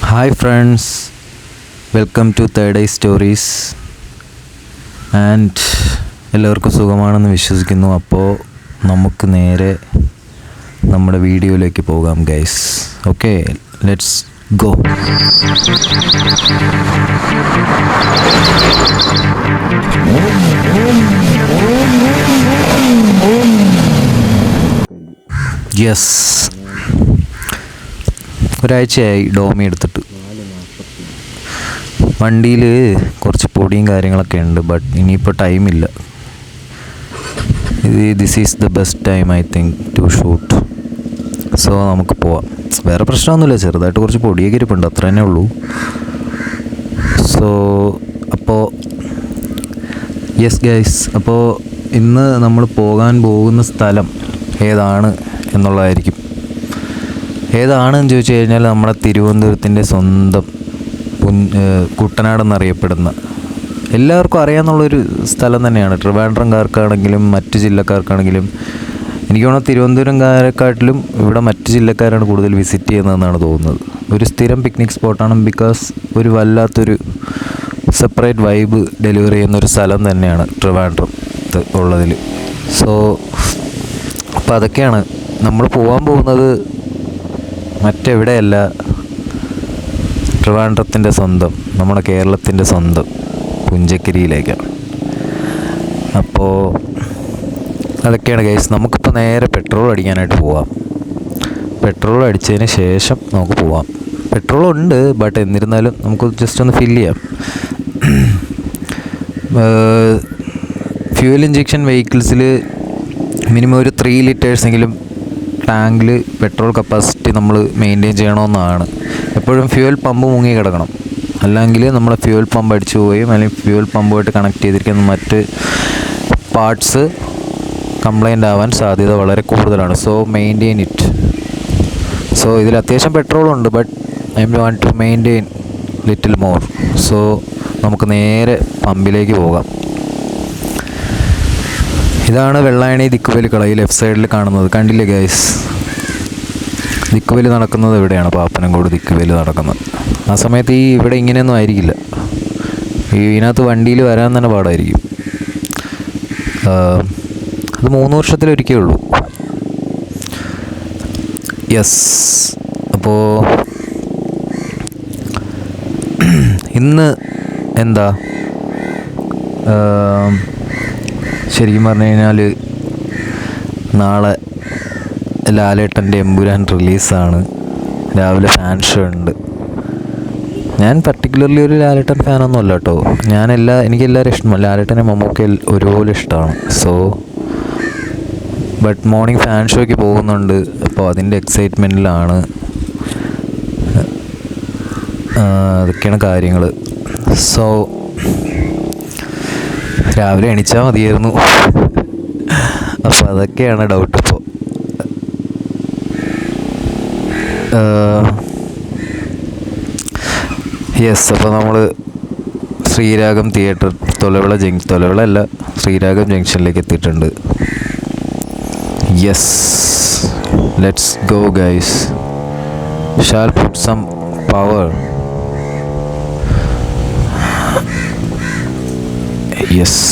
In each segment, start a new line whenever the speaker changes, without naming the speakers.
Hi friends, welcome to third eye stories. And എല്ലാവർക്കും സുഖമാണെന്ന് വിശ്വസിക്കുന്നു. അപ്പോൾ നമുക്ക് നേരെ നമ്മുടെ വീഡിയോയിലേക്ക് പോകാം guys. Okay, let's go. Yes, ഒരാഴ്ചയായി ഡോമി എടുത്തിട്ട്. വണ്ടിയിൽ കുറച്ച് പൊടിയും കാര്യങ്ങളൊക്കെ ഉണ്ട്, ബട്ട് ഇനിയിപ്പോൾ ടൈമില്ല. This is the best time I think to shoot. So നമുക്ക് പോവാം. വേറെ പ്രശ്നമൊന്നുമില്ല, ചെറുതായിട്ട് കുറച്ച് പൊടിയൊക്കെ ഇരിപ്പുണ്ട്, അത്ര തന്നെ ഉള്ളൂ. സോ അപ്പോൾ യെസ് ഗൈസ്, അപ്പോൾ ഇന്ന് നമ്മൾ പോകാൻ പോകുന്ന സ്ഥലം ഏതാണ് എന്നുള്ളതായിരിക്കും. ഏതാണെന്ന് ചോദിച്ചു കഴിഞ്ഞാൽ നമ്മുടെ തിരുവനന്തപുരത്തിൻ്റെ സ്വന്തം കുട്ടനാട് എന്നറിയപ്പെടുന്ന, എല്ലാവർക്കും അറിയാമെന്നുള്ളൊരു സ്ഥലം തന്നെയാണ്. ട്രിവാൻഡ്രംകാർക്കാണെങ്കിലും മറ്റ് ജില്ലക്കാർക്കാണെങ്കിലും എനിക്ക് തോന്നുന്നു തിരുവനന്തപുരംകാരെക്കാട്ടിലും ഇവിടെ മറ്റ് ജില്ലക്കാരാണ് കൂടുതൽ വിസിറ്റ് ചെയ്യുന്നതെന്നാണ് തോന്നുന്നത്. ഒരു സ്ഥിരം പിക്നിക് സ്പോട്ടാണ്, ബിക്കോസ് ഒരു വല്ലാത്തൊരു സെപ്പറേറ്റ് വൈബ് ഡെലിവറി ചെയ്യുന്നൊരു സ്ഥലം തന്നെയാണ് ട്രിവാൻഡ്രം ഉള്ളതിൽ. സോ അപ്പോൾ അതൊക്കെയാണ് നമ്മൾ പോകാൻ പോകുന്നത്. മറ്റെവിടെയല്ല, ട്രിവാൻഡ്രത്തിൻ്റെ സ്വന്തം, നമ്മുടെ കേരളത്തിൻ്റെ സ്വന്തം പുഞ്ചക്കരിയിലേക്കാണ്. അപ്പോൾ അതൊക്കെയാണ് ഗൈസ്. നമുക്കിപ്പോൾ നേരെ പെട്രോൾ അടിക്കാനായിട്ട് പോവാം. പെട്രോൾ അടിച്ചതിന് ശേഷം നമുക്ക് പോവാം. പെട്രോളുണ്ട്, ബട്ട് എന്നിരുന്നാലും നമുക്ക് ജസ്റ്റ് ഒന്ന് ഫില്ല് ചെയ്യാം. ഫ്യൂവൽ ഇഞ്ചക്ഷൻ വെഹിക്കിൾസിൽ മിനിമം ഒരു 3 ലിറ്റേഴ്സെങ്കിലും ടാങ്കിൽ പെട്രോൾ കപ്പാസിറ്റി നമ്മൾ മെയിൻറ്റെയിൻ ചെയ്യണമെന്നാണ്. എപ്പോഴും ഫ്യൂവൽ പമ്പ് മുങ്ങി കിടക്കണം, അല്ലെങ്കിൽ നമ്മുടെ ഫ്യൂവൽ പമ്പ് അടിച്ചു പോവുകയും അല്ലെങ്കിൽ ഫ്യൂവൽ പമ്പുമായിട്ട് കണക്ട് ചെയ്തിരിക്കുന്ന മറ്റ് പാർട്സ് കംപ്ലൈൻ്റ് ആവാൻ സാധ്യത വളരെ കൂടുതലാണ്. So maintain it. സോ ഇതിൽ അത്യാവശ്യം പെട്രോളുണ്ട്, but I want to maintain little more. So നമുക്ക് നേരെ പമ്പിലേക്ക് പോകാം. ഇതാണ് വെള്ളായണി ദിക്കുവലി കള. ഈ ലെഫ്റ്റ് സൈഡിൽ കാണുന്നത് കണ്ടില്ലേ ഗൈസ്? ദിക്കുവലി നടക്കുന്നത് ഇവിടെയാണ്, പാപ്പനംകോട് ദിക്കുവലി നടക്കുന്നത്. ആ സമയത്ത് ഇവിടെ ഇങ്ങനെയൊന്നും ആയിരിക്കില്ല. ഇതിനകത്ത് വണ്ടിയിൽ വരാൻ തന്നെ പാടായിരിക്കും. അത് 3 വർഷത്തിലൊരിക്കേ ഉള്ളൂ. യെസ്, അപ്പോൾ ഇന്ന് എന്താ ശരിക്കും പറഞ്ഞു കഴിഞ്ഞാൽ നാളെ ലാലേട്ടൻ്റെ എമ്പുരാൻ റിലീസാണ്. രാവിലെ ഫാൻ ഷോ ഉണ്ട്. ഞാൻ പർട്ടിക്കുലർലി ഒരു ലാലേട്ടൻ ഫാനൊന്നും അല്ല കേട്ടോ. എനിക്കെല്ലാവരും ഇഷ്ടമാണ്. ലാലേട്ടനെ മമ്മൂക്ക ഒരുപോലെ ഇഷ്ടമാണ്. സോ ബട്ട് മോർണിംഗ് ഫാൻ ഷോയ്ക്ക് പോകുന്നുണ്ട്. അപ്പോൾ അതിൻ്റെ എക്സൈറ്റ്മെൻറ്റിലാണ്. അതൊക്കെയാണ് കാര്യങ്ങൾ. സോ രാവിലെ എണീച്ചാൽ മതിയായിരുന്നു. അപ്പോൾ അതൊക്കെയാണ് ഡൗട്ട് ഇപ്പോൾ. യെസ്, അപ്പോൾ നമ്മൾ ശ്രീരാഗം തിയേറ്റർ തൊലവിള അല്ല, ശ്രീരാഗം ജംഗ്ഷനിലേക്ക് എത്തിയിട്ടുണ്ട്. Yes, let's go guys. Shall put some power. Yes,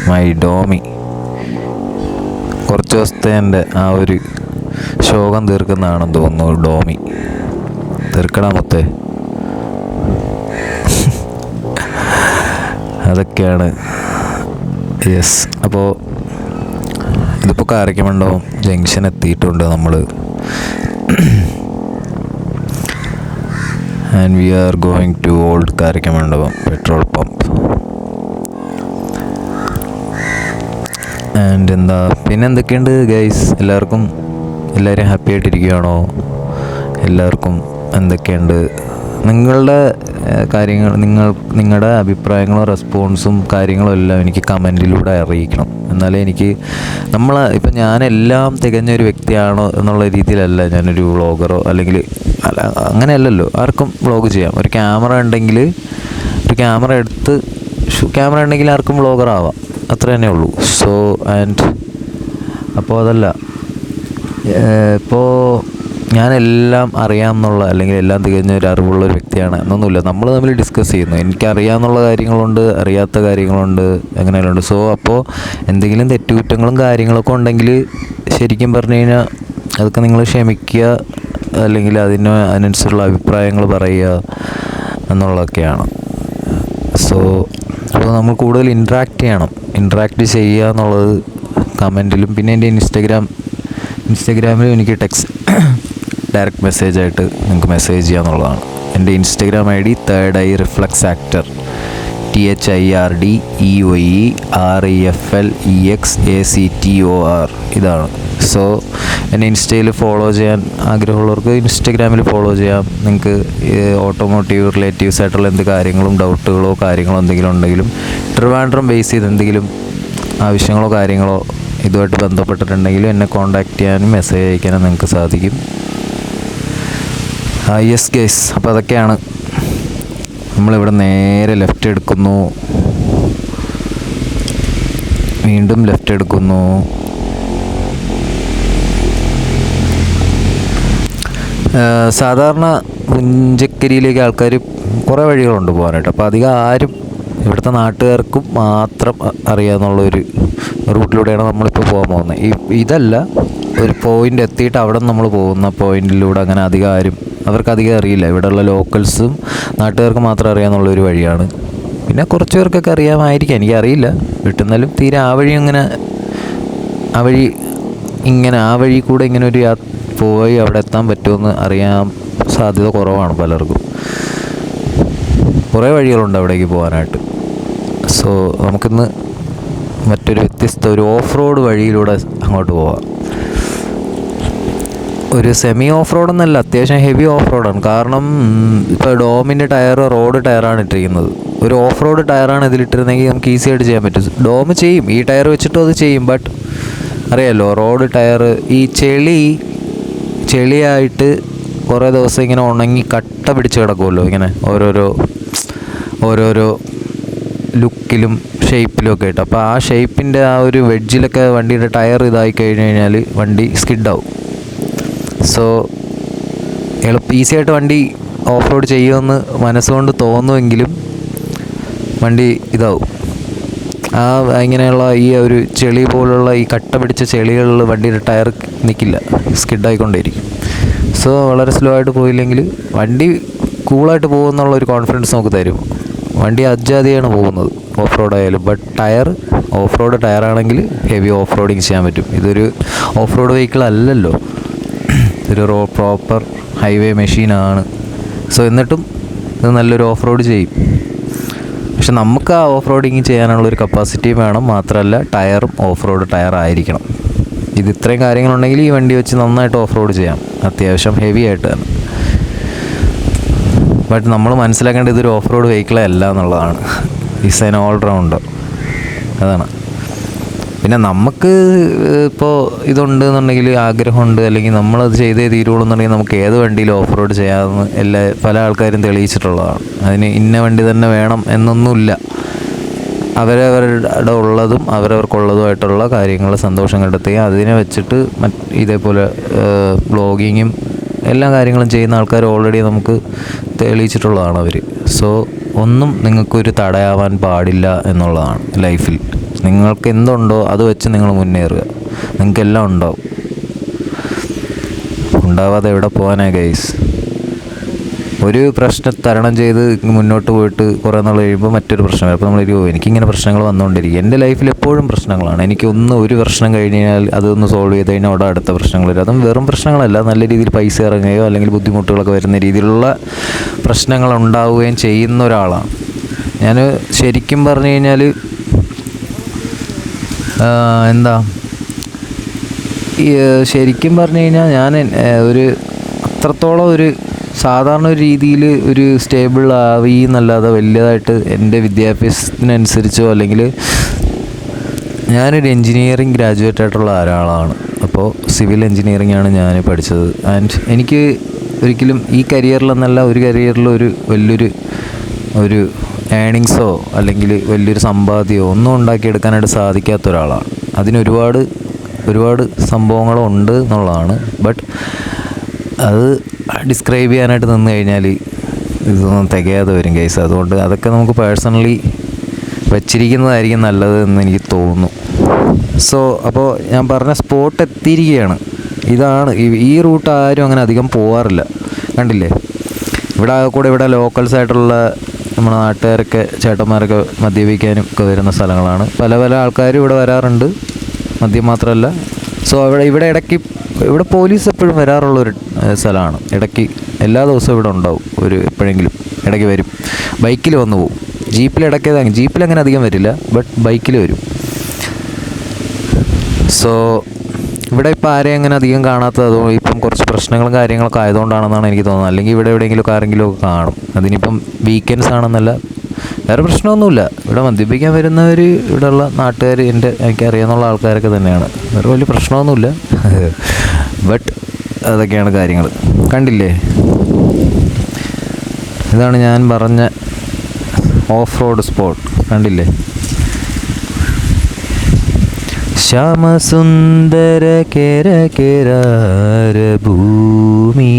my Domi. കുറച്ച് ദിവസത്തെ എൻ്റെ ആ ഒരു ശോകം തീർക്കുന്നതാണെന്ന് തോന്നുന്നു ഡോമി. തീർക്കടാ മൊത്തേ. അതൊക്കെയാണ്. യെസ്, അപ്പോൾ ഇതിപ്പോൾ കാരയ്ക്കമണ്ഡപം ജംഗ്ഷൻ എത്തിയിട്ടുണ്ട് നമ്മൾ. And we are going to old Karakkamandapam petrol pump. And എന്താ പിന്നെ എന്തൊക്കെയുണ്ട് ഗൈസ്? എല്ലാവരും ഹാപ്പി ആയിട്ടിരിക്കുകയാണോ? എല്ലാവർക്കും എന്തൊക്കെയുണ്ട്? നിങ്ങളുടെ കാര്യങ്ങൾ, നിങ്ങളുടെ അഭിപ്രായങ്ങളും റെസ്പോൺസും കാര്യങ്ങളും എല്ലാം എനിക്ക് കമൻറ്റിലൂടെ അറിയിക്കണം. എന്നാലേ എനിക്ക് ഇപ്പം ഞാനെല്ലാം തികഞ്ഞൊരു വ്യക്തിയാണോ എന്നുള്ള രീതിയിലല്ല ഞാനൊരു വ്ളോഗറോ അല്ലെങ്കിൽ അങ്ങനെയല്ലല്ലോ. ആർക്കും വ്ളോഗ് ചെയ്യാം. ഒരു ക്യാമറ ഉണ്ടെങ്കിൽ ആർക്കും വ്ളോഗർ ആവാം, അത്ര തന്നെ ഉള്ളൂ. സോ ആൻഡ് അപ്പോൾ അതല്ല, ഇപ്പോൾ ഞാനെല്ലാം അറിയാമെന്നുള്ള അല്ലെങ്കിൽ എല്ലാം തികഞ്ഞ ഒരു അറിവുള്ള ഒരു വ്യക്തിയാണ് എന്നൊന്നുമില്ല. നമ്മൾ തമ്മിൽ ഡിസ്കസ് ചെയ്യുന്നു. എനിക്കറിയാമെന്നുള്ള കാര്യങ്ങളുണ്ട്, അറിയാത്ത കാര്യങ്ങളുണ്ട്, അങ്ങനെയുണ്ട്. സോ അപ്പോൾ എന്തെങ്കിലും തെറ്റുകുറ്റങ്ങളും കാര്യങ്ങളൊക്കെ ഉണ്ടെങ്കിൽ ശരിക്കും പറഞ്ഞു കഴിഞ്ഞാൽ അതൊക്കെ നിങ്ങൾ ക്ഷമിക്കുക, അല്ലെങ്കിൽ അതിനനുസരിച്ചുള്ള അഭിപ്രായങ്ങൾ പറയുക എന്നുള്ളതൊക്കെയാണ്. സോ അപ്പോൾ നമ്മൾ കൂടുതൽ ഇൻട്രാക്റ്റ് ചെയ്യുക എന്നുള്ളത് കമൻറ്റിലും, പിന്നെ എൻ്റെ ഇൻസ്റ്റഗ്രാമിലും എനിക്ക് ഡയറക്റ്റ് മെസ്സേജായിട്ട് നിങ്ങൾക്ക് മെസ്സേജ് ചെയ്യുക എന്നുള്ളതാണ്. എൻ്റെ Instagram ID third eye reflex actor, THIRDEOEREFLEXACTOR ഇതാണ്. സോ എന്നെ ഇൻസ്റ്റയിൽ ഫോളോ ചെയ്യാൻ ആഗ്രഹമുള്ളവർക്ക് ഇൻസ്റ്റഗ്രാമിൽ ഫോളോ ചെയ്യാം. നിങ്ങൾക്ക് ഓട്ടോമോട്ടീവ് റിലേറ്റീവ്സ് ആയിട്ടുള്ള എന്ത് കാര്യങ്ങളും ഡൗട്ടുകളോ കാര്യങ്ങളോ എന്തെങ്കിലും ഉണ്ടെങ്കിലും ട്രിവാൻഡ്രം ബേസ് ചെയ്ത് എന്തെങ്കിലും ആവശ്യങ്ങളോ കാര്യങ്ങളോ ഇതുമായിട്ട് ബന്ധപ്പെട്ടിട്ടുണ്ടെങ്കിലും എന്നെ കോൺടാക്റ്റ് ചെയ്യാനും മെസ്സേജ് അയക്കാനും നിങ്ങൾക്ക് സാധിക്കും. യെസ് ഗൈസ്, അപ്പോൾ അതൊക്കെയാണ്. നമ്മളിവിടെ നേരെ ലെഫ്റ്റ് എടുക്കുന്നു, വീണ്ടും ലെഫ്റ്റ് എടുക്കുന്നു. സാധാരണ പുഞ്ചക്കരിയിലേക്ക് ആൾക്കാർ കുറേ വഴികളുണ്ട് പോകാനായിട്ട്. അപ്പോൾ അധികം ആരും ഇവിടുത്തെ നാട്ടുകാർക്കും മാത്രം അറിയാമെന്നുള്ളൊരു റൂട്ടിലൂടെയാണ് നമ്മളിപ്പോൾ പോകാൻ പോകുന്നത്. ഇതല്ല, ഒരു പോയിൻ്റ് എത്തിയിട്ട് അവിടെ നമ്മൾ പോകുന്ന പോയിൻറ്റിലൂടെ അങ്ങനെ അവർക്കധികം അറിയില്ല. ഇവിടെയുള്ള ലോക്കൽസും നാട്ടുകാർക്ക് മാത്രം അറിയാമെന്നുള്ളൊരു വഴിയാണ്. പിന്നെ കുറച്ച് പേർക്കൊക്കെ അറിയാമായിരിക്കാം, എനിക്കറിയില്ല. കിട്ടുന്നാലും തീരെ ആ വഴി കൂടെ ഇങ്ങനെ ഒരു പോയി അവിടെ എത്താൻ പറ്റുമെന്ന് അറിയാൻ സാധ്യത കുറവാണ് പലർക്കും. കുറേ വഴികളുണ്ട് അവിടേക്ക് പോകാനായിട്ട്. സോ നമുക്കിന്ന് മറ്റൊരു ഒരു ഓഫ് റോഡ് വഴിയിലൂടെ അങ്ങോട്ട് പോവാം. ഒരു സെമി ഓഫ് റോഡ് എന്നല്ല, അത്യാവശ്യം ഹെവി ഓഫ് റോഡാണ്. കാരണം ഇപ്പോൾ ഡോമിൻ്റെ റോഡ് ടയറാണ് ഇട്ടിരിക്കുന്നത്. ഒരു ഓഫ് റോഡ് ടയറാണ് ഇതിലിട്ടിരുന്നെങ്കിൽ നമുക്ക് ഈസി ആയിട്ട് ചെയ്യാൻ പറ്റും. ഡോം ചെയ്യും, ഈ ടയർ വെച്ചിട്ടും അത് ചെയ്യും. ബട്ട് അറിയാമല്ലോ, റോഡ് ടയർ ഈ ചെളിയായിട്ട് കുറേ ദിവസം ഇങ്ങനെ ഉണങ്ങി കട്ട പിടിച്ച് കിടക്കുമല്ലോ, ഇങ്ങനെ ഓരോരോ ലുക്കിലും ഷേപ്പിലും ഒക്കെ ആയിട്ട്. അപ്പോൾ ആ ഷേപ്പിൻ്റെ ആ ഒരു വെഡ്ജിലൊക്കെ വണ്ടിയുടെ ടയർ ഇതായി കഴിഞ്ഞ് കഴിഞ്ഞാൽ വണ്ടി സ്കിഡാവും. സോ ഈസിയായിട്ട് വണ്ടി ഓഫ് റോഡ് ചെയ്യുമെന്ന് മനസ്സുകൊണ്ട് തോന്നുമെങ്കിലും വണ്ടി ഇതാവും. ഇങ്ങനെയുള്ള ഈ ഒരു ചെളി പോലുള്ള ഈ കട്ട പിടിച്ച ചെളികളിൽ വണ്ടിയുടെ ടയർ നിൽക്കില്ല, സ്കിഡായിക്കൊണ്ടേയിരിക്കും. സോ വളരെ സ്ലോ ആയിട്ട് പോയില്ലെങ്കിൽ വണ്ടി കൂളായിട്ട് പോകുമെന്നുള്ളൊരു കോൺഫിഡൻസ് നമുക്ക് തരും. വണ്ടി അജാതിയാണ് പോകുന്നത് ഓഫ് റോഡ് ആയാലും. ബട്ട് ഓഫ് റോഡ് ടയറാണെങ്കിൽ ഹെവി ഓഫ് റോഡിങ് ചെയ്യാൻ പറ്റും. ഇതൊരു ഓഫ് റോഡ് വെഹിക്കിൾ അല്ലല്ലോ, ഇതൊരു പ്രോപ്പർ ഹൈവേ മെഷീനാണ്. സോ എന്നിട്ടും ഇത് നല്ലൊരു ഓഫ് റോഡ് ചെയ്യും. പക്ഷെ നമുക്ക് ആ ഓഫ് റോഡിങ് ചെയ്യാനുള്ളൊരു കപ്പാസിറ്റി വേണം. മാത്രമല്ല ടയറും ഓഫ് റോഡ് ടയർ ആയിരിക്കണം. ഇത്രയും കാര്യങ്ങളുണ്ടെങ്കിൽ ഈ വണ്ടി വെച്ച് നന്നായിട്ട് ഓഫ് റോഡ് ചെയ്യാം, അത്യാവശ്യം ഹെവി ആയിട്ട് തന്നെ. ബട്ട് നമ്മൾ മനസ്സിലാക്കേണ്ടത് ഇതൊരു ഓഫ് റോഡ് വെഹിക്കിളേ അല്ല എന്നുള്ളതാണ്. ഇറ്റ്സ് ആൻ ഓൾറൗണ്ടർ, അതാണ്. പിന്നെ നമുക്ക് ഇപ്പോൾ ഇതുണ്ട് എന്നുണ്ടെങ്കിൽ, ആഗ്രഹമുണ്ട്, അല്ലെങ്കിൽ നമ്മളത് ചെയ്തേ തീരുള്ളൂ എന്നുണ്ടെങ്കിൽ നമുക്ക് ഏത് വണ്ടിയിലും ഓഫ് റോഡ് ചെയ്യാമെന്ന് പല ആൾക്കാരും തെളിയിച്ചിട്ടുള്ളതാണ്. അതിന് ഇന്ന വണ്ടി തന്നെ വേണം എന്നൊന്നുമില്ല. അവരവരുടെ ഉള്ളതും അവരവർക്കുള്ളതുമായിട്ടുള്ള കാര്യങ്ങൾ സന്തോഷം കണ്ടെത്തുകയും അതിനെ വെച്ചിട്ട് ഇതേപോലെ വ്ളോഗിങ്ങും എല്ലാ കാര്യങ്ങളും ചെയ്യുന്ന ആൾക്കാർ ഓൾറെഡി നമുക്ക് തെളിയിച്ചിട്ടുള്ളതാണ് അവർ. സോ ഒന്നും നിങ്ങൾക്കൊരു തടയാവാൻ പാടില്ല എന്നുള്ളതാണ് ലൈഫിൽ. നിങ്ങൾക്ക് എന്തുണ്ടോ അത് വെച്ച് നിങ്ങൾ മുന്നേറുക. നിങ്ങൾക്കെല്ലാം ഉണ്ടാവാതെ എവിടെ പോകാനാ ഗൈസ്? ഒരു പ്രശ്നം തരണം ചെയ്ത് മുന്നോട്ട് പോയിട്ട് കുറേ നാൾ കഴിയുമ്പോൾ മറ്റൊരു പ്രശ്നം വരും. അപ്പോൾ നമ്മൾ എനിക്കിങ്ങനെ പ്രശ്നങ്ങൾ വന്നുകൊണ്ടിരിക്കും. എൻ്റെ ലൈഫിൽ എപ്പോഴും പ്രശ്നങ്ങളാണ്. ഒരു പ്രശ്നം കഴിഞ്ഞ് കഴിഞ്ഞാൽ അതൊന്ന് സോൾവ് ചെയ്ത് കഴിഞ്ഞാൽ അവിടെ അടുത്ത പ്രശ്നങ്ങൾ വരും. അതും വെറും പ്രശ്നങ്ങളല്ല, നല്ല രീതിയിൽ പൈസ ഇറങ്ങുകയോ അല്ലെങ്കിൽ ബുദ്ധിമുട്ടുകളൊക്കെ വരുന്ന രീതിയിലുള്ള പ്രശ്നങ്ങൾ ഉണ്ടാവുകയും ചെയ്യുന്ന ഒരാളാണ് ഞാൻ. ശരിക്കും പറഞ്ഞു കഴിഞ്ഞാൽ ശരിക്കും പറഞ്ഞു കഴിഞ്ഞാൽ ഞാൻ അത്രത്തോളം സാധാരണ ഒരു രീതിയിൽ സ്റ്റേബിൾ ആവി എന്നല്ലാതെ വലിയതായിട്ട് എൻ്റെ വിദ്യാഭ്യാസത്തിനനുസരിച്ചോ, അല്ലെങ്കിൽ ഞാനൊരു എൻജിനീയറിങ് ഗ്രാജുവേറ്റ് ആയിട്ടുള്ള ഒരാളാണ്. അപ്പോൾ സിവിൽ എൻജിനീയറിംഗ് ആണ് ഞാൻ പഠിച്ചത്. ആൻഡ് എനിക്ക് ഒരിക്കലും ഈ കരിയറിലെന്നല്ല, ഒരു കരിയറിൽ വലിയൊരു ഏണിങ്സോ അല്ലെങ്കിൽ വലിയൊരു സമ്പാദ്യമോ ഒന്നും ഉണ്ടാക്കിയെടുക്കാനായിട്ട് സാധിക്കാത്ത ഒരാളാണ്. അതിന് ഒരുപാട് സംഭവങ്ങളുണ്ട് എന്നുള്ളതാണ്. ബട്ട് അത് ഡിസ്ക്രൈബ് ചെയ്യാനായിട്ട് നിന്ന് കഴിഞ്ഞാൽ ഇതൊന്നും തികയാതെ വരും കേസ്. അതുകൊണ്ട് അതൊക്കെ നമുക്ക് പേഴ്സണലി വച്ചിരിക്കുന്നതായിരിക്കും നല്ലത് എന്ന് എനിക്ക് തോന്നുന്നു. സോ അപ്പോൾ ഞാൻ പറഞ്ഞ സ്പോട്ട് എത്തിയിരിക്കുകയാണ്. ഇതാണ് ഈ റൂട്ട് ആരും അങ്ങനെ അധികം പോകാറില്ല. കണ്ടില്ലേ, ഇവിടെ കൂടെ ഇവിടെ ലോക്കൽസ് ആയിട്ടുള്ള നമ്മുടെ നാട്ടുകാരൊക്കെ ചേട്ടന്മാരൊക്കെ മദ്യപിക്കാനും ഒക്കെ വരുന്ന സ്ഥലങ്ങളാണ്. പല പല ആൾക്കാരും ഇവിടെ വരാറുണ്ട്, മദ്യം മാത്രമല്ല. സോ ഇവിടെ ഇടയ്ക്ക് ഇവിടെ പോലീസ് എപ്പോഴും വരാറുള്ളൊരു സ്ഥലമാണ്. ഇടയ്ക്ക് എല്ലാ ദിവസവും ഇവിടെ ഉണ്ടാവും, എപ്പോഴെങ്കിലും ഇടയ്ക്ക് വരും. ബൈക്കിൽ വന്നു പോകും, ജീപ്പിൽ അങ്ങനെ അധികം വരില്ല, ബട്ട് ബൈക്കിൽ വരും. സോ ഇവിടെ ഇപ്പോൾ ആരെയും അങ്ങനെ അധികം കാണാത്തത് ഇപ്പം കുറച്ച് പ്രശ്നങ്ങളും കാര്യങ്ങളൊക്കെ ആയതുകൊണ്ടാണെന്നാണ് എനിക്ക് തോന്നുന്നത്. അല്ലെങ്കിൽ ഇവിടെ എവിടെയെങ്കിലും ആരെങ്കിലും ഒക്കെ കാണും. അതിനിപ്പം വീക്കെൻഡ്സ് ആണെന്നല്ല, വേറെ പ്രശ്നമൊന്നുമില്ല. ഇവിടെ മദ്യപിക്കാൻ വരുന്നവർ ഇവിടെയുള്ള നാട്ടുകാർ എനിക്കറിയാവുന്ന ആൾക്കാരൊക്കെ തന്നെയാണ്. വേറെ വലിയ പ്രശ്നമൊന്നുമില്ല. ബട്ട് അതൊക്കെയാണ് കാര്യങ്ങൾ. കണ്ടില്ലേ, ഇതാണ് ഞാൻ പറഞ്ഞ ഓഫ് റോഡ് സ്പോട്ട്. കണ്ടില്ലേ, ശ്യാമസുന്ദര കേര കേരാര ഭൂമി.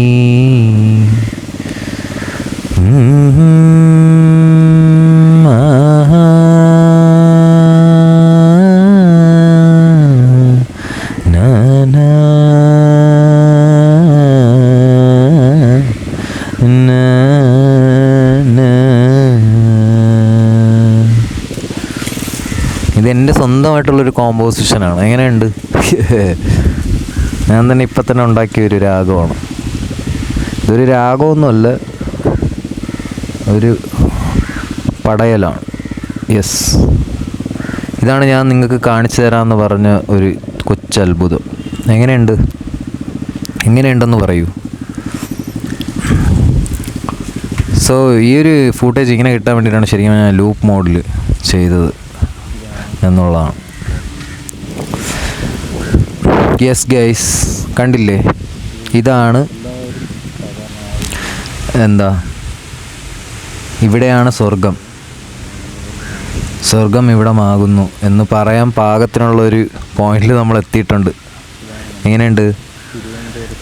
ഇതെൻ്റെ സ്വന്തമായിട്ടുള്ളൊരു കോമ്പോസിഷനാണ്. എങ്ങനെയുണ്ട്? ഞാൻ തന്നെ ഇപ്പം തന്നെ ഉണ്ടാക്കിയ ഒരു രാഗമാണ്. ഇതൊരു രാഗമൊന്നുമല്ല, ഒരു പടയലാണ്. യെസ്, ഇതാണ് ഞാൻ നിങ്ങൾക്ക് കാണിച്ചു തരാമെന്ന് പറഞ്ഞ ഒരു കൊച്ചത്ഭുതം. എങ്ങനെയുണ്ടെന്ന് പറയൂ. സോ ഈ ഒരു ഫൂട്ടേജ് ഇങ്ങനെ കിട്ടാൻ വേണ്ടിയിട്ടാണ് ശരിക്കും ഞാൻ ലൂപ്പ് മോഡിൽ ചെയ്തത് എന്നുള്ളതാണ്. യെസ് ഗൈസ്, കണ്ടില്ലേ, ഇതാണ് ഇവിടെയാണ് സ്വർഗം ഇവിടമാകുന്നു എന്ന് പറയാൻ പാകത്തിനുള്ളൊരു പോയിന്റിൽ നമ്മൾ എത്തിയിട്ടുണ്ട്. എങ്ങനെയുണ്ട്?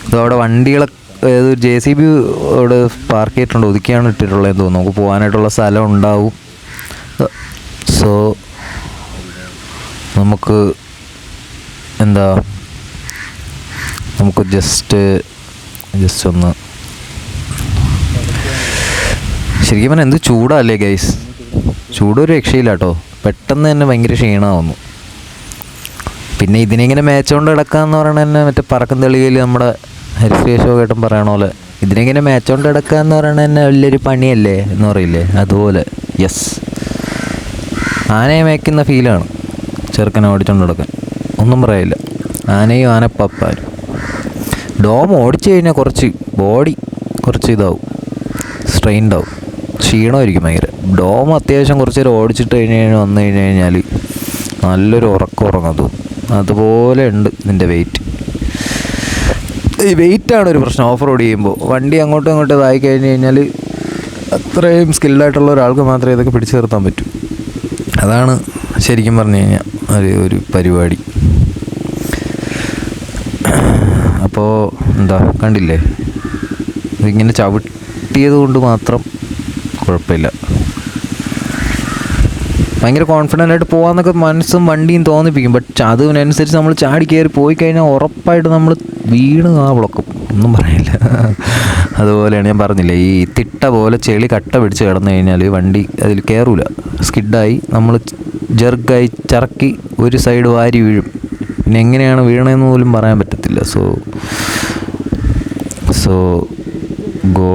ഇതവിടെ വണ്ടികളൊക്കെ JCB അവിടെ പാർക്ക് ചെയ്തിട്ടുണ്ട്, ഒതുക്കിയാണ് ഇട്ടിട്ടുള്ളതെന്ന് തോന്നുന്നു. നമുക്ക് പോകാനായിട്ടുള്ള സ്ഥലം ഉണ്ടാവും. സോ നമുക്ക് ജസ്റ്റ് ഒന്ന് ശരിക്കും പറഞ്ഞാൽ എന്ത് ചൂടല്ലേ ഗൈസ്, ചൂടൊരു രക്ഷയില്ല കേട്ടോ. പെട്ടെന്ന് തന്നെ ഭയങ്കര ക്ഷീണമാവുന്നു. പിന്നെ ഇതിനെങ്ങനെ മേച്ചോണ്ട് കിടക്കാന്ന് പറയണ തന്നെ മറ്റേ പറക്കം തെളികയിൽ നമ്മുടെ ഹരിശ്രീശോ കേട്ടും പറയണ പോലെ ഇതിനെങ്ങനെ മേച്ചോണ്ട് കിടക്കാന്ന് പറയണ തന്നെ വലിയൊരു പണിയല്ലേ എന്ന് പറയില്ലേ, അതുപോലെ. യെസ്, ആനയെ മേയ്ക്കുന്ന ഫീലാണ് ചെറുക്കനെ ഓടിച്ചോണ്ട് കിടക്കാൻ, ഒന്നും പറയില്ല. ആനയും ആനപ്പപ്പാരും. ഡോം ഓടിച്ചു കഴിഞ്ഞാൽ ബോഡി കുറച്ച് ഇതാവും, സ്ട്രെയിൻഡ് ആവും, ക്ഷീണമായിരിക്കും ഭയങ്കര. ഡോം അത്യാവശ്യം കുറച്ച് നേരം ഓടിച്ചിട്ട് വന്നു കഴിഞ്ഞാൽ നല്ലൊരു ഉറങ്ങാൻ തോന്നും. അതുപോലെ ഉണ്ട് ഇതിൻ്റെ വെയിറ്റ്. ഈ വെയിറ്റാണ് ഒരു പ്രശ്നം ഓഫ് റോഡ് ചെയ്യുമ്പോൾ. വണ്ടി അങ്ങോട്ടും ഇങ്ങോട്ടും ഇതായി കഴിഞ്ഞാൽ അത്രയും സ്കിൽഡായിട്ടുള്ള ഒരാൾക്ക് മാത്രമേ ഇതൊക്കെ പിടിച്ചു നിർത്താൻ പറ്റൂ. അതാണ് ശരിക്കും പറഞ്ഞു കഴിഞ്ഞാൽ ഒരു പരിപാടി. അപ്പോൾ കണ്ടില്ലേ, ഇതിങ്ങനെ ചവിട്ടിയത് കൊണ്ട് മാത്രം കുഴപ്പമില്ല. ഭയങ്കര കോൺഫിഡൻ്റ് ആയിട്ട് പോകാമെന്നൊക്കെ മനസ്സും വണ്ടിയും തോന്നിപ്പിക്കും. ബട്ട് അതിനനുസരിച്ച് നമ്മൾ ചാടി കയറി പോയി കഴിഞ്ഞാൽ ഉറപ്പായിട്ട് നമ്മൾ വീണ് ബ്ലോക്കും, ഒന്നും പറയില്ല. അതുപോലെയാണ് ഞാൻ പറഞ്ഞില്ലേ, ഈ തിട്ട പോലെ ചെളി കട്ട പിടിച്ച് കിടന്നു കഴിഞ്ഞാൽ വണ്ടി അതിൽ കയറൂല, സ്കിഡായി നമ്മൾ ജെർക്കായി ചറക്കി ഒരു സൈഡ് വാരി വീഴും. പിന്നെ എങ്ങനെയാണ് വീണതെന്ന് പോലും പറയാൻ പറ്റത്തില്ല. So go.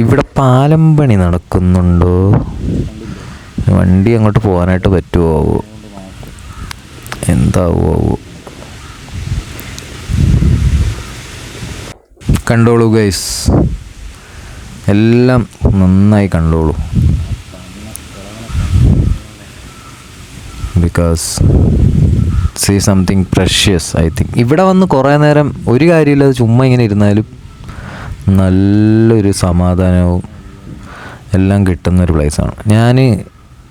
ഇവിടെ പാലം പണി നടക്കുന്നുണ്ടോ? വണ്ടി അങ്ങോട്ട് പോകാനായിട്ട് പറ്റുമോ? എന്താവോ? കണ്ടോളൂ ഗൈസ്, എല്ലാം നന്നായി കണ്ടോളൂ. Because see something precious I think. ഇവിടെ വന്ന് കുറേ നേരം ഒരു കാര്യമില്ലാതെ ചുമ്മാ ഇങ്ങനെ ഇരുന്നാലും നല്ലൊരു സമാധാനവും എല്ലാം കിട്ടുന്നൊരു പ്ലേസാണ്. ഞാൻ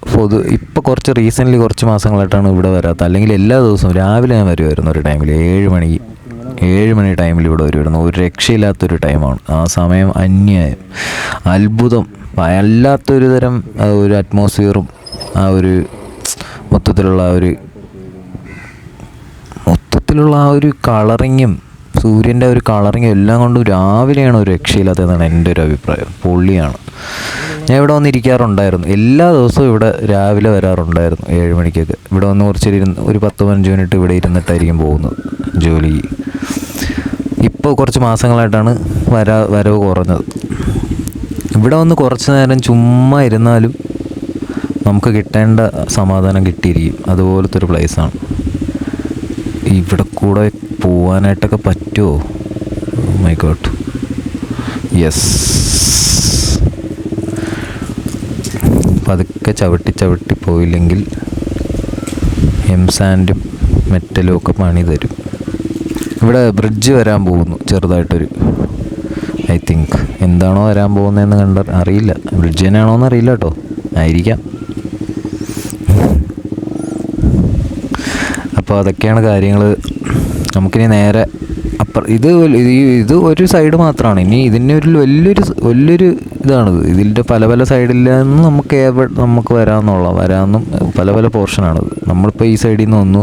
ഇപ്പോൾ കുറച്ച് റീസെൻ്റ്ലി കുറച്ച് മാസങ്ങളായിട്ടാണ് ഇവിടെ വരാത്തത്. അല്ലെങ്കിൽ എല്ലാ ദിവസവും രാവിലെ ഞാൻ വരുമായിരുന്നു ഒരു ടൈമിൽ 7 മണി ടൈമിൽ ഇവിടെ വരുമായിരുന്നു. ഒരു രക്ഷയില്ലാത്തൊരു ടൈമാണ് ആ സമയം. അന്യായം, അത്ഭുതം, വല്ലാത്തൊരു തരം ഒരു അറ്റ്മോസ്ഫിയറും ആ ഒരു മൊത്തത്തിലുള്ള ആ ഒരു കളറിങ്ങും സൂര്യൻ്റെ ഒരു കളറിങ്ങും എല്ലാം കൊണ്ടും രാവിലെയാണ് ഒരു രക്ഷയില്ലാത്തതെന്നാണ് എൻ്റെ ഒരു അഭിപ്രായം. പൊള്ളിയാണ്. ഞാൻ ഇവിടെ വന്നിരിക്കാറുണ്ടായിരുന്നു, എല്ലാ ദിവസവും ഇവിടെ രാവിലെ വരാറുണ്ടായിരുന്നു 7 മണിക്കൊക്കെ. ഇവിടെ വന്ന് ഒരു 10-15 മിനിറ്റ് ഇവിടെ ഇരുന്നിട്ടായിരിക്കും പോകുന്നത് ജോലിക്ക്. ഇപ്പോൾ കുറച്ച് മാസങ്ങളായിട്ടാണ് വരവ് കുറഞ്ഞത്. ഇവിടെ വന്ന് കുറച്ച് നേരം ചുമ്മാ ഇരുന്നാലും നമുക്ക് കിട്ടേണ്ട സമാധാനം കിട്ടിയിരിക്കും. അതുപോലത്തെ ഒരു പ്ലേസാണ്. ഇവിടെ കൂടെ പോവാനായിട്ടൊക്കെ പറ്റുമോ? My God, yes. പതുക്കെ ചവിട്ടി പോയില്ലെങ്കിൽ സാൻഡും മെറ്റലും ഒക്കെ പണി തരും. ഇവിടെ ബ്രിഡ്ജ് വരാൻ പോകുന്നു ചെറുതായിട്ടൊരു. ഐ തിങ്ക് എന്താണോ വരാൻ പോകുന്നതെന്ന് അറിയില്ല. ബ്രിഡ്ജ് തന്നെയാണോന്ന് അറിയില്ല കേട്ടോ, ആയിരിക്കാം. അപ്പോൾ അതൊക്കെയാണ് കാര്യങ്ങൾ. നമുക്കിനി നേരെ ഇത് ഒരു സൈഡ് മാത്രമാണ്. ഇനി ഇതിൻ്റെ ഒരു വലിയൊരു ഇതാണിത്. ഇതിൻ്റെ പല സൈഡിൽ നിന്ന് നമുക്ക് വരാമെന്നും പല പോർഷനാണിത്. നമ്മളിപ്പോൾ ഈ സൈഡിൽ നിന്ന് വന്നു.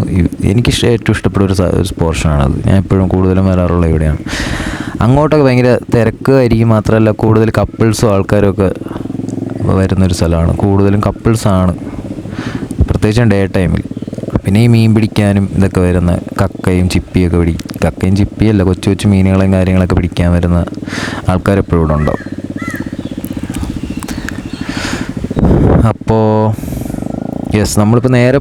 എനിക്ക് ഏറ്റവും ഇഷ്ടപ്പെട്ട ഒരു പോർഷനാണത്. ഞാൻ എപ്പോഴും കൂടുതലും വരാറുള്ള ഇവിടെയാണ്. അങ്ങോട്ടൊക്കെ ഭയങ്കര തിരക്കായിരിക്കും. മാത്രമല്ല കൂടുതൽ കപ്പിൾസും ആൾക്കാരും ഒക്കെ വരുന്നൊരു സ്ഥലമാണ്. കൂടുതലും കപ്പിൾസാണ്, പ്രത്യേകിച്ചും ഡേ ടൈമിൽ. പിന്നെ ഈ മീൻ പിടിക്കാനും ഇതൊക്കെ വരുന്ന കക്കയും ചിപ്പിയല്ല, കൊച്ചു മീനുകളെയും കാര്യങ്ങളൊക്കെ പിടിക്കാൻ വരുന്ന ആൾക്കാരെപ്പോഴും ഇവിടെ ഉണ്ടാവും. അപ്പോൾ യെസ്, നമ്മളിപ്പോൾ നേരെ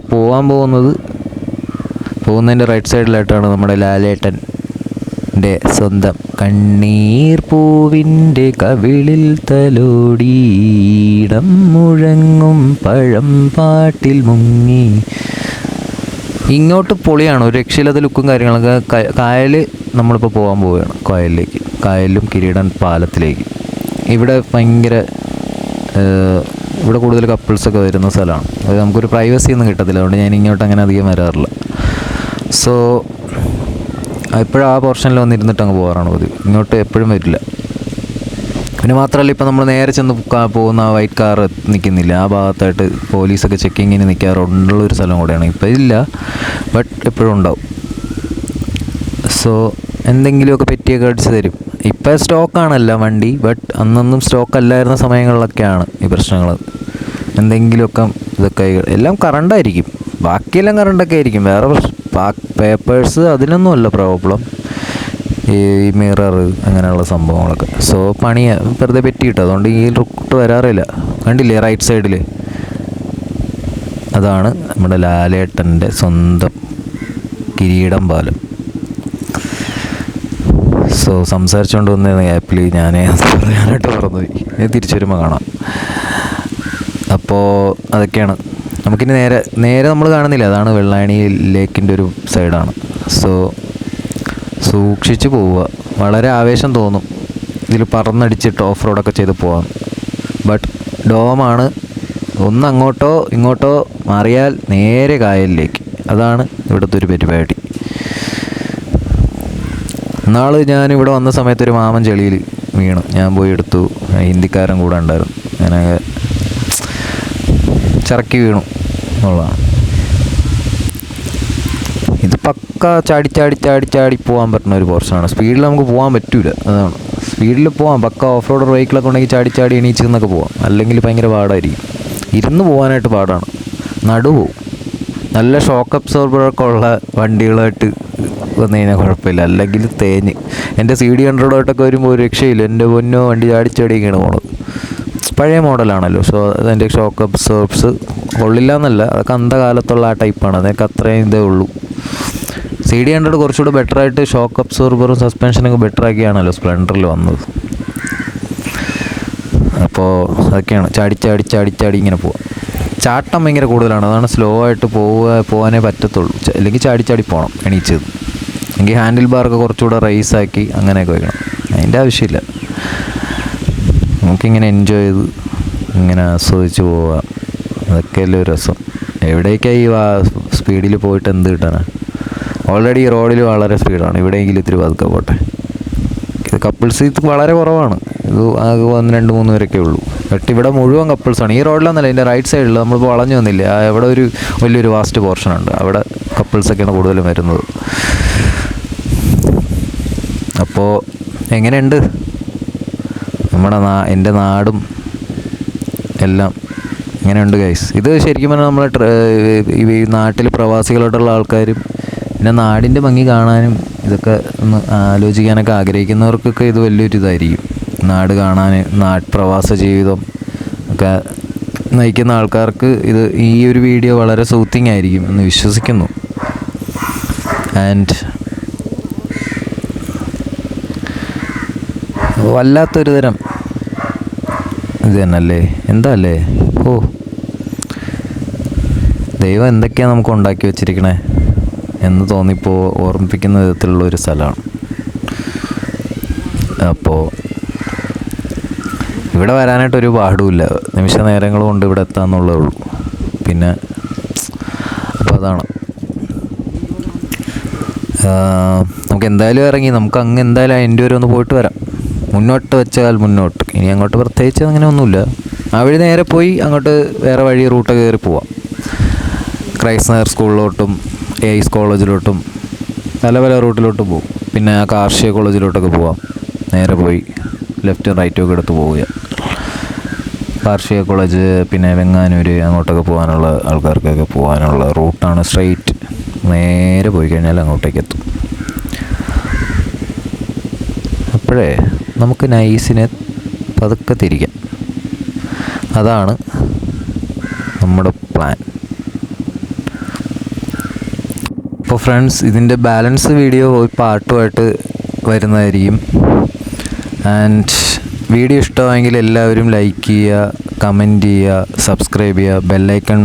പോകുന്നതിൻ്റെ റൈറ്റ് സൈഡിലായിട്ടാണ് നമ്മുടെ ലാലേട്ടൻ്റെ സ്വന്തം കണ്ണീർ പൂവിൻ്റെ കവിളിൽ തലോടിയിടം മുഴങ്ങും പഴം പാട്ടിൽ മുങ്ങി. ഇങ്ങോട്ട് പൊളിയാണ്, ഒരു രക്ഷയില്ലാത്ത ലുക്കും കാര്യങ്ങളൊക്കെ. കായൽ നമ്മളിപ്പോൾ പോകാൻ പോവുകയാണ്, കായലിലും കിരീടൻ പാലത്തിലേക്ക്. ഇവിടെ ഇവിടെ കൂടുതൽ കപ്പിൾസൊക്കെ വരുന്ന സ്ഥലമാണ്. അത് നമുക്കൊരു പ്രൈവസി ഒന്നും കിട്ടത്തില്ല. അതുകൊണ്ട് ഞാൻ ഇങ്ങോട്ട് അങ്ങനെ അധികം വരാറില്ല. സോ എപ്പോഴും ആ പോർഷനിൽ വന്നിരുന്നിട്ട് അങ്ങ് പോകാറാണ് പതിവ്. ഇങ്ങോട്ട് എപ്പോഴും വരില്ല. പിന്നെ മാത്രമല്ല, ഇപ്പോൾ നമ്മൾ നേരെ ചെന്ന് പോകുന്ന ആ വൈറ്റ് കാർ നിൽക്കുന്നില്ല, ആ ഭാഗത്തായിട്ട് പോലീസൊക്കെ ചെക്കിങ്ങിന് നിൽക്കാറുള്ളൊരു സ്ഥലം കൂടെയാണ്. ഇപ്പോൾ ഇല്ല, ബട്ട് എപ്പോഴും ഉണ്ടാവും. സോ എന്തെങ്കിലുമൊക്കെ പെറ്റിയൊക്കെ അടിച്ച് തരും. ഇപ്പോൾ സ്റ്റോക്കാണല്ല വണ്ടി, ബട്ട് അന്നൊന്നും സ്റ്റോക്ക് അല്ലായിരുന്ന സമയങ്ങളിലൊക്കെയാണ് ഈ പ്രശ്നങ്ങൾ. എന്തെങ്കിലുമൊക്കെ ഇതൊക്കെ എല്ലാം കറണ്ടായിരിക്കും, ബാക്കിയെല്ലാം കറണ്ടൊക്കെ ആയിരിക്കും. വേറെ പേപ്പേഴ്സ് അതിനൊന്നുമല്ല പ്രോബ്ലം. ഈ മിറർ അങ്ങനെയുള്ള സംഭവങ്ങളൊക്കെ. സോ വെറുതെ പെറ്റി കിട്ടും. അതുകൊണ്ട് ഈ റൂട്ട് വരാറില്ല. കണ്ടില്ലേ റൈറ്റ് സൈഡിൽ, അതാണ് നമ്മുടെ ലാലേട്ടൻ്റെ സ്വന്തം കിരീടം പാലം. സോ സംസാരിച്ചുകൊണ്ട് വന്ന ഗ്യാപ്പിൽ പറയാനായിട്ട് മറന്നുപോയി. തിരിച്ചു വരുമ്പോൾ കാണാം. അപ്പോൾ അതൊക്കെയാണ്. നമുക്കിനി നേരെ നമ്മൾ കാണുന്നില്ല, അതാണ് വെള്ളായണി ലേക്കിൻ്റെ ഒരു സൈഡാണ്. സോ സൂക്ഷിച്ച് പോവുക. വളരെ ആവേശം തോന്നും ഇതിൽ പറന്നടിച്ചിട്ട് ഓഫ് റോഡൊക്കെ ചെയ്ത് പോകാം. ബട്ട് ഡോമാണ്. ഒന്ന് അങ്ങോട്ടോ ഇങ്ങോട്ടോ മാറിയാൽ നേരെ കായലിലേക്ക്. അതാണ് ഇവിടുത്തെ ഒരു പരിപാടി. നാളെ ഞാനിവിടെ വന്ന സമയത്ത് ഒരു മാമൻ ചെളിയിൽ വീണു. ഞാൻ പോയി എടുത്തു. ഹിന്ദിക്കാരൻ കൂടെ ഉണ്ടായിരുന്നു. ഞാനൊക്കെ ചിറക്കി വീണു എന്നുള്ളതാണ്. ഇത് പക്ക ചാടി പോകാൻ പറ്റുന്ന ഒരു പോർഷനാണ്. സ്പീഡിൽ നമുക്ക് പോകാൻ പറ്റില്ല, അതാണ്. സ്പീഡിൽ പോകാം, പക്ക ഓഫ് റോഡ് വെഹിക്കിളൊക്കെ ഉണ്ടെങ്കിൽ ചാടി എണീച്ച് നിന്നൊക്കെ പോകാം. അല്ലെങ്കിൽ ഭയങ്കര പാടായിരിക്കും. ഇരുന്ന് പോകാനായിട്ട് പാടാണ്, നടുപോവും. നല്ല ഷോക്ക് അബ്സോർബറൊക്കെ ഉള്ള വണ്ടികളായിട്ട് വന്നു കഴിഞ്ഞാൽ കുഴപ്പമില്ല. അല്ലെങ്കിൽ തേഞ്ഞ് എൻ്റെ CD100 വരുമ്പോൾ ഒരു രക്ഷയില്ല. എൻ്റെ പൊന്നോ, വണ്ടി ചാടിയൊക്കെയാണ് പോണത്. പഴയ മോഡലാണല്ലോ. സോ അതിൻ്റെ ഷോക്ക് അബ്സോർബ്സ് കൊള്ളില്ല എന്നല്ല, അതൊക്കെ അന്ധകാലത്തുള്ള ആ ടൈപ്പാണ്. അതൊക്കെ അത്രയും ഇതേ ഉള്ളൂ. CD100 കുറച്ചുകൂടെ ബെറ്ററായിട്ട് ഷോക്ക് അബ്സോർബറും സസ്പെൻഷനൊക്കെ ബെറ്ററാക്കിയാണല്ലോ സ്പ്ലെൻഡറിൽ വന്നത്. അപ്പോൾ അതൊക്കെയാണ്. ചാടി ഇങ്ങനെ പോവാം. ചാട്ടം ഭയങ്കര കൂടുതലാണ്, അതാണ് സ്ലോ ആയിട്ട് പോകാനേ പറ്റത്തുള്ളൂ. അല്ലെങ്കിൽ ചാടി പോകണം എണീച്ചത്. എങ്കിൽ ഹാൻഡിൽ ബാറൊക്കെ കുറച്ചുകൂടെ റൈസാക്കി അങ്ങനെയൊക്കെ വയ്ക്കണം. അതിൻ്റെ ആവശ്യമില്ല. നമുക്കിങ്ങനെ എൻജോയ് ചെയ്ത് ഇങ്ങനെ ആസ്വദിച്ച് പോവാം. അതൊക്കെയല്ലേ ഒരു രസം. എവിടേക്കാണ് ഈ സ്പീഡിൽ പോയിട്ട് എന്ത് കിട്ടാനാ? ഓൾറെഡി ഈ റോഡിൽ വളരെ സ്പീഡാണ്, ഇവിടെയെങ്കിലും ഇത്തിരി പതുക്കെ പോട്ടെ. ഇത് കപ്പിൾസ് ഇത് വളരെ കുറവാണ്, ഇത് ആകെ 1-2-3 പേരൊക്കെ ഉള്ളൂ. ബട്ട് ഇവിടെ മുഴുവൻ കപ്പിൾസാണ്. ഈ റോഡിലൊന്നല്ല, ഇതിൻ്റെ റൈറ്റ് സൈഡിൽ നമ്മളിപ്പോൾ വളഞ്ഞു വന്നില്ല, അവിടെ ഒരു വലിയൊരു വാസ്റ്റ് പോർഷനുണ്ട്, അവിടെ കപ്പിൾസൊക്കെയാണ് കൂടുതലും വരുന്നത്. അപ്പോൾ എങ്ങനെയുണ്ട് നമ്മുടെ എൻ്റെ നാടും എല്ലാം എങ്ങനെയുണ്ട് ഗൈസ്? ഇത് ശരിക്കും പറഞ്ഞാൽ നമ്മളെ ഈ നാട്ടിൽ പ്രവാസികളോട്ടുള്ള ആൾക്കാരും പിന്നെ നാടിൻ്റെ ഭംഗി കാണാനും ഇതൊക്കെ ഒന്ന് ആലോചിക്കാനൊക്കെ ആഗ്രഹിക്കുന്നവർക്കൊക്കെ ഇത് വലിയൊരു ഇതായിരിക്കും. നാട് കാണാൻ, പ്രവാസ ജീവിതം ഒക്കെ നയിക്കുന്ന ആൾക്കാർക്ക് ഇത് ഈ ഒരു വീഡിയോ വളരെ സൂത്തിങ് ആയിരിക്കും എന്ന് വിശ്വസിക്കുന്നു. ആൻഡ് വല്ലാത്തൊരു തരം ഇത് തന്നെയല്ലേ, എന്താ അല്ലേ? ഓ ദൈവം എന്തൊക്കെയാണ് നമുക്ക് ഉണ്ടാക്കി വെച്ചിരിക്കണേ എന്ന് തോന്നിപ്പോൾ ഓർമ്മിപ്പിക്കുന്ന വിധത്തിലുള്ള ഒരു സ്ഥലമാണ്. അപ്പോൾ ഇവിടെ വരാനായിട്ടൊരു പാടുമില്ല, നിമിഷ നേരങ്ങൾ കൊണ്ട് ഇവിടെ എത്താമെന്നുള്ളേ ഉള്ളൂ. പിന്നെ അപ്പോൾ അതാണ്, നമുക്ക് എന്തായാലും ഇറങ്ങി, നമുക്ക് അങ്ങ് എന്തായാലും എൻ്റെ വരെ ഒന്ന് പോയിട്ട് വരാം. മുന്നോട്ട് വെച്ചാൽ മുന്നോട്ട്, ഇനി അങ്ങോട്ട് പ്രത്യേകിച്ച് അങ്ങനെ ഒന്നുമില്ല. ആ വഴി നേരെ പോയി അങ്ങോട്ട് വേറെ വഴി റൂട്ട് കയറി പോവാം. ക്രൈസ്റ്റ് നഗർ സ്കൂളിലോട്ടും എയ്സ് കോളേജിലോട്ടും പല പല റൂട്ടിലോട്ടും പോകും. പിന്നെ ആ കാർഷിക കോളേജിലോട്ടൊക്കെ പോവാം. നേരെ പോയി ലെഫ്റ്റും റൈറ്റും ഒക്കെ എടുത്ത് പോവുക. കാർഷിക കോളേജ് പിന്നെ വെങ്ങാനൂർ അങ്ങോട്ടൊക്കെ പോകാനുള്ള ആൾക്കാർക്കൊക്കെ പോകാനുള്ള റൂട്ടാണ് സ്ട്രെയിറ്റ്. നേരെ പോയി കഴിഞ്ഞാൽ അങ്ങോട്ടേക്ക് എത്തും. അപ്പോഴേ നമുക്ക് നൈസിനെ പതുക്കെ തിരിക്കാം. അതാണ് നമ്മുടെ പ്ലാൻ. അപ്പോൾ ഫ്രണ്ട്സ്, ഇതിൻ്റെ ബാലൻസ് വീഡിയോ പാട്ടുമായിട്ട് വരുന്നതായിരിക്കും. ആൻഡ് വീഡിയോ ഇഷ്ടമായെങ്കിൽ എല്ലാവരും ലൈക്ക് ചെയ്യുക, കമൻറ്റ് ചെയ്യുക, സബ്സ്ക്രൈബ് ചെയ്യുക, ബെല്ലൈക്കൺ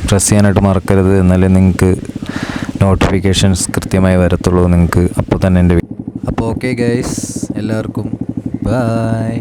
പ്രസ് ചെയ്യാനായിട്ട് മറക്കരുത്. എന്നാലേ നിങ്ങൾക്ക് നോട്ടിഫിക്കേഷൻസ് കൃത്യമായി വരത്തുള്ളൂ നിങ്ങൾക്ക് അപ്പോൾ തന്നെ എൻ്റെ. അപ്പോൾ ഓക്കെ ഗൈസ്, എല്ലാവർക്കും ബൈ.